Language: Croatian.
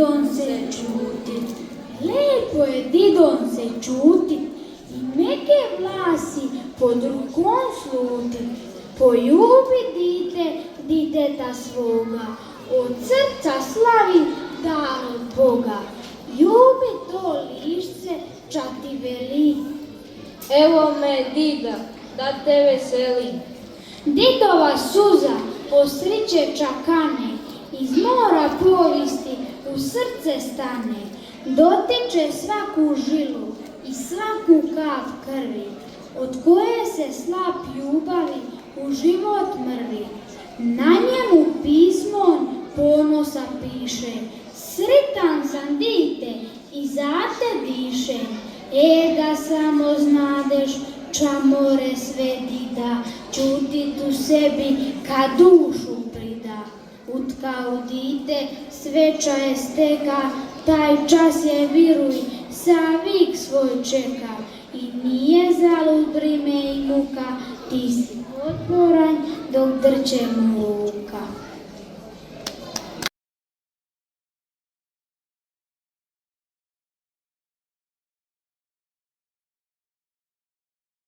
didon se čutit, lepo je didon se čutit i meke vlasi pod rukom slutit. Poljubi diteta svoga, od srca slavi dar od Boga. Ljubi to lišće, ča ti veli. Evo me, dida, da te veseli. Didova suza posriće čakane, iz mora povijesti u srce stane. Dotiče svaku žilu i svaku kav krvi, od koje se slap ljubavi u život mrvi. Na njemu pismom ponosa piše, sritan sam dite i za te diše. Da samo znadeš, ča more sve dida, čutit u sebi kad dušu prida. Utka u dite sveća je steka, taj čas je viruj, savik svoj čeka. I nije zalud brime i muka, ti si otporan dok drče mu ruka.